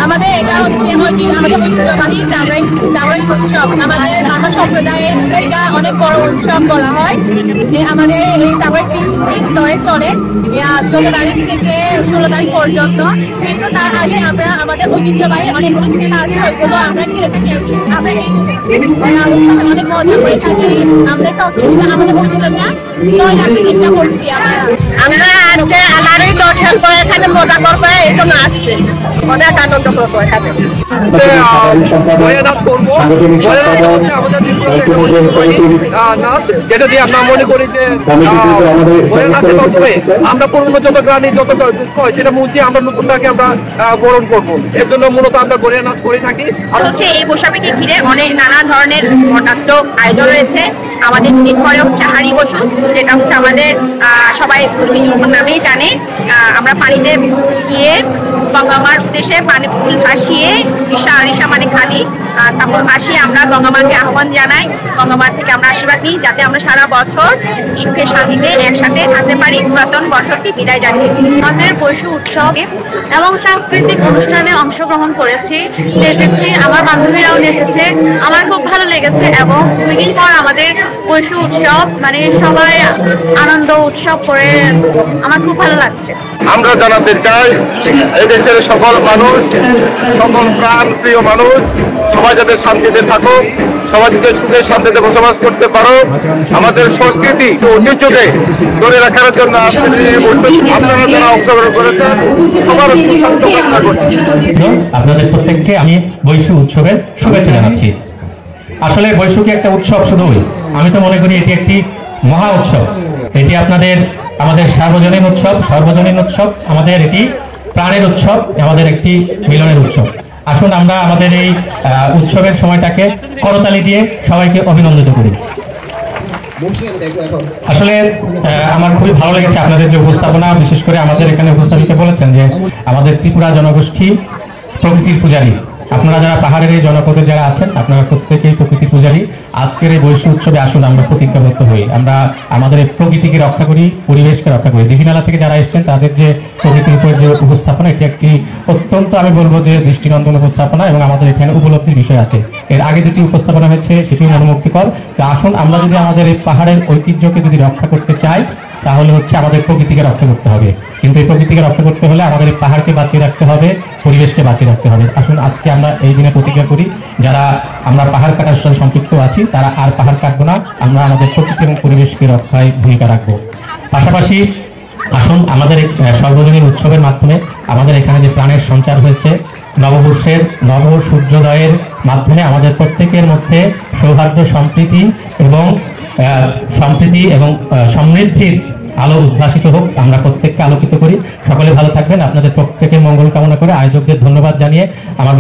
আমাদের এটা হচ্ছে আমাদের ঐতিহ্যবাহী সামরিক উৎসব। আমাদের বাংলা সম্প্রদায়ে এটা অনেক বড় উৎসব বলা হয়। আমাদের এই সামরিক 3 দিন ধরে চলে, 14 তারিখ থেকে 16 তারিখ পর্যন্ত। কিন্তু তার আগে আমরা আমাদের ঐতিহ্যবাহী অনেকগুলো খেলা আছে, ওইগুলো আমরা খেলে থাকি। আমরা এই উৎসবে অনেক মজা করে থাকি। আমাদের সংস্কৃতিটা, আমাদের ঐতিহ্যটা ধরে রাখতে চেষ্টা করছি। আমরা আজকে আলারই দর্শন করে এখানে মজা করবো, এই জন্য আসছে অনেক আনন্দ করবো এখানে। যেটা দিয়ে আমরা মনে করি যে আমরা পুরনো যত গ্রানি যত দুঃখ হয় সেটা মুছিয়ে আমরা নতুনটাকে আমরা বরণ করবো। এর জন্য মূলত আমরা গড়িয়া নাচ করে থাকি। আর হচ্ছে এই বৈশাখীকে ঘিরে অনেক নানা ধরনের বর্ণাঢ্য আয়োজন রয়েছে। আমাদের দুদিন পরে হচ্ছে হাড়ি বসু, যেটা হচ্ছে আমাদের সবাই নামেই জানে। আমরা পানিতে গিয়ে গঙ্গামার উদ্দেশ্যে পানি ফুল ভাসিয়ে আরিশা মানে খালি, তারপর ভাসিয়ে আমরা গঙ্গামাকে আহ্বান জানাই। গঙ্গামার থেকে আমরা আশীর্বাদ নিই যাতে আমরা সারা বছর সুখে শান্তিতে একসাথে থাকতে পারি, পুরাতন বছরটি বিদায় জানিয়ে। আমাদের বৈশু উৎসব এবং সাংস্কৃতিক অনুষ্ঠানে অংশগ্রহণ করেছি, দেখেছি, আমার বান্ধবীরাও দেখেছে। আমার খুব ভালো লেগেছে এবং 2 দিন পর আমাদের বৈশু উৎসব, মানে সবাই আনন্দ উৎসব করে আমার খুব ভালো লাগছে। আমরা জানাতে চাই এই দেশের সকল মানুষ, সকল প্রাণ প্রিয় মানুষ সবাই যাতে শান্তিতে থাকুক, সবাই যাতে সুখে শান্তিতে বসবাস করতে পারো। আমাদের সংস্কৃতি ঐতিহ্যকে ধরে রাখার জন্য আপনারা যারা অংশগ্রহণ করেছেন সবার সুস্বাস্থ্য কামনা করছি। আপনাদের প্রত্যেককে আমি বৈশু উৎসবের শুভেচ্ছা জানাচ্ছি। আসলে বৈশাখী একটা উৎসব শুধুই, আমি তো মনে করি এটি একটি মহা উৎসব। এটি আমাদের সর্বজনীন উৎসব, আমাদের এটি প্রাণের উৎসব, আমাদের একটি মিলনের উৎসব। আসুন আমরা আমাদের এই উৎসবের সময়টাকে করতালি দিয়ে সবাইকে অভিনন্দিত করি। আসলে আমার খুবই ভালো লেগেছে আপনাদের যে উপস্থাপনা, বিশেষ করে আমাদের এখানে উপস্থাপিত বলেছেন যে আমাদের ত্রিপুরা জনগোষ্ঠী প্রকৃতির পূজারী। আপনারা যারা পাহাড়ের এই জনপদে যারা আছেন, আপনারা প্রত্যেকেই প্রকৃতি পূজারী। আজকের এই বৈশু উৎসবে আসুন আমরা প্রতিজ্ঞাবদ্ধ হই, আমরা আমাদের প্রকৃতিকে রক্ষা করি, পরিবেশকে রক্ষা করি। দীঘিনালা থেকে যারা এসছেন তাদের যে প্রকৃতির উপর যে উপস্থাপনা, এটি একটি অত্যন্ত আমি বলবো যে দৃষ্টিনন্দন উপস্থাপনা এবং আমাদের এখানে উপলব্ধির বিষয় আছে। এর আগে দুটি উপস্থাপনা হয়েছে, সেটিও মনোমুগ্ধকর। তো আসুন আমরা যদি আমাদের এই পাহাড়ের ঐতিহ্যকে যদি রক্ষা করতে চাই, তাহলে হচ্ছে আমাদের প্রকৃতিকে রক্ষা করতে হবে। কিন্তু এই প্রকৃতিকে রক্ষা করতে হলে আমাদের এই পাহাড়কে বাঁচিয়ে রাখতে হবে, পরিবেশকে বাঁচিয়ে রাখতে হবে। আসুন আজকে আমরা এই দিনে প্রতিজ্ঞা করি, যারা আমরা পাহাড় কাটার সাথে সম্পৃক্ত আছি তারা আর পাহাড় কাটবো না, আমরা আমাদের প্রকৃতি এবং পরিবেশকে রক্ষায় ভূমিকা রাখবো। পাশাপাশি আসুন আমাদের সর্বজনীন উৎসবের মাধ্যমে আমাদের এখানে যে প্রাণের সঞ্চার হয়েছে, নববর্ষের নব সূর্যোদয়ের মাধ্যমে আমাদের প্রত্যেকের মধ্যে সৌহার্দ্য, সম্প্রীতি এবং সমৃদ্ধির আলো উদ্ভাসিত হোক। আমরা প্রত্যেককে আলোকিত করি। সকলে ভালো থাকবেন। আপনাদের প্রত্যেকের মঙ্গল কামনা করে আয়োজকদের ধন্যবাদ জানিয়ে আমার